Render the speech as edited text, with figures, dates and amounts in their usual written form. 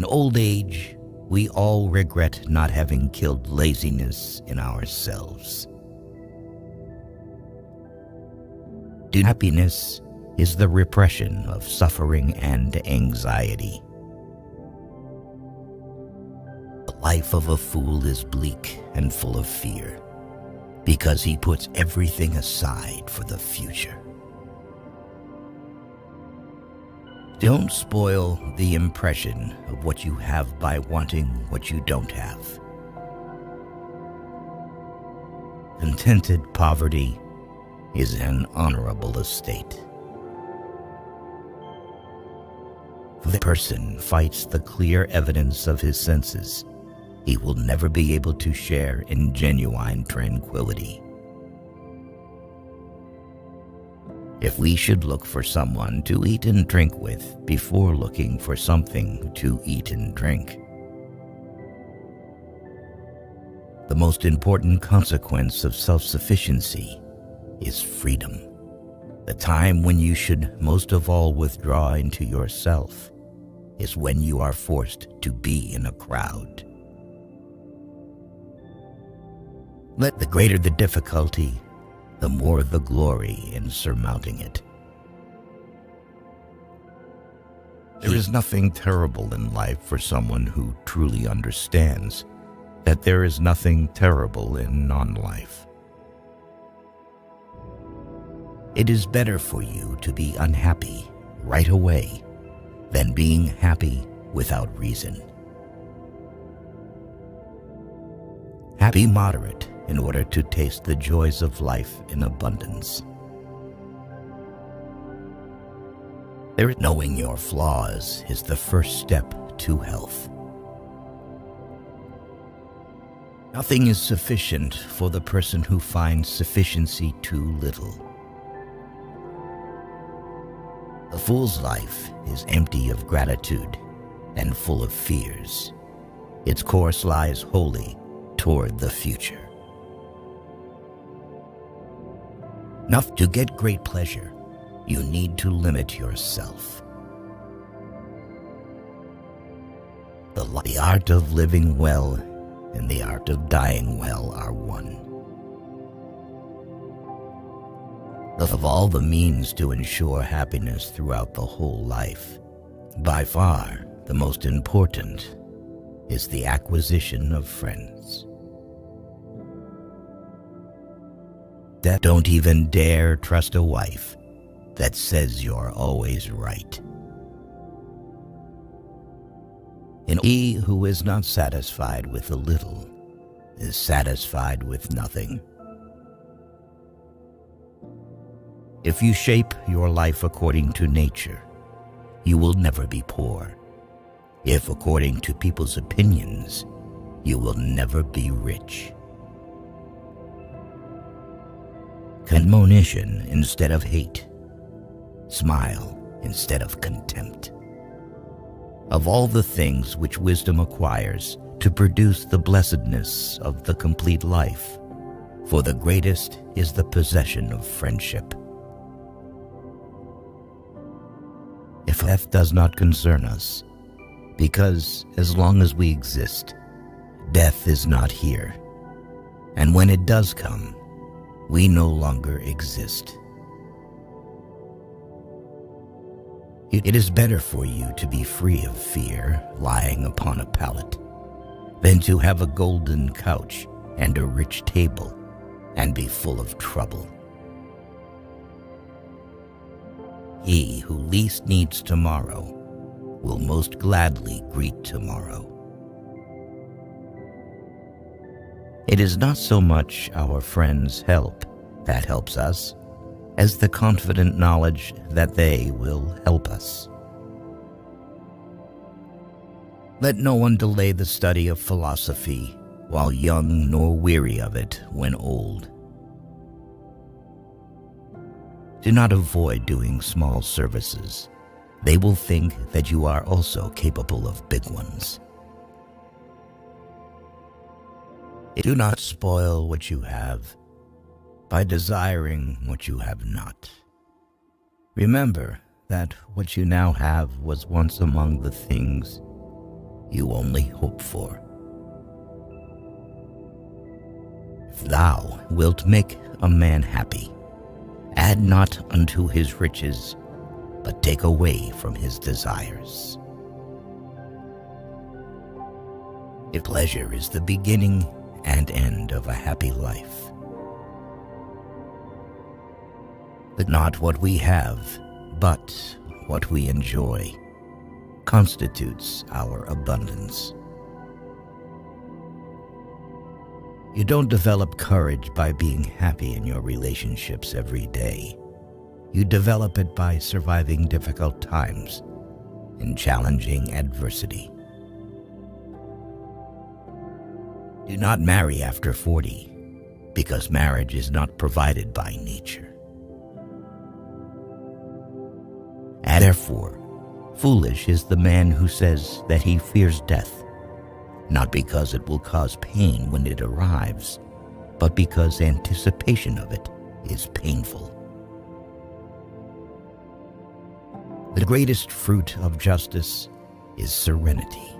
In old age, we all regret not having killed laziness in ourselves. Happiness is the repression of suffering and anxiety. The life of a fool is bleak and full of fear, because he puts everything aside for the future. Don't spoil the impression of what you have by wanting what you don't have. Contented poverty is an honorable estate. If the person fights the clear evidence of his senses, he will never be able to share in genuine tranquility. If we should look for someone to eat and drink with before looking for something to eat and drink, the most important consequence of self-sufficiency is freedom. The time when you should most of all withdraw into yourself is when you are forced to be in a crowd. The greater the difficulty, the more the glory in surmounting it. There is nothing terrible in life for someone who truly understands that there is nothing terrible in non-life. It is better for you to be unhappy right away than being happy without reason. Be moderate in order to taste the joys of life in abundance. Knowing your flaws is the first step to health. Nothing is sufficient for the person who finds sufficiency too little. A fool's life is empty of gratitude and full of fears. Its course lies wholly toward the future. Enough to get great pleasure, you need to limit yourself. The art of living well and the art of dying well are one. Of all the means to ensure happiness throughout the whole life, by far the most important is the acquisition of friends. Don't even dare trust a wife that says you're always right. And he who is not satisfied with a little is satisfied with nothing. If you shape your life according to nature, you will never be poor. If according to people's opinions, you will never be rich. Admonition instead of hate. Smile instead of contempt. Of all the things which wisdom acquires to produce the blessedness of the complete life, for the greatest is the possession of friendship. If death does not concern us, because as long as we exist, death is not here, and when it does come, we no longer exist. It is better for you to be free of fear lying upon a pallet than to have a golden couch and a rich table and be full of trouble. He who least needs tomorrow will most gladly greet tomorrow. It is not so much our friends' help that helps us, as the confident knowledge that they will help us. Let no one delay the study of philosophy while young, nor weary of it when old. Do not avoid doing small services. They will think that you are also capable of big ones. Do not spoil what you have by desiring what you have not. Remember that what you now have was once among the things you only hope for. If thou wilt make a man happy, add not unto his riches, but take away from his desires. If pleasure is the beginning and end of a happy life, but not what we have, but what we enjoy, constitutes our abundance. You don't develop courage by being happy in your relationships every day. You develop it by surviving difficult times and challenging adversity. Do not marry after 40, because marriage is not provided by nature. And therefore, foolish is the man who says that he fears death, not because it will cause pain when it arrives, but because anticipation of it is painful. The greatest fruit of justice is serenity.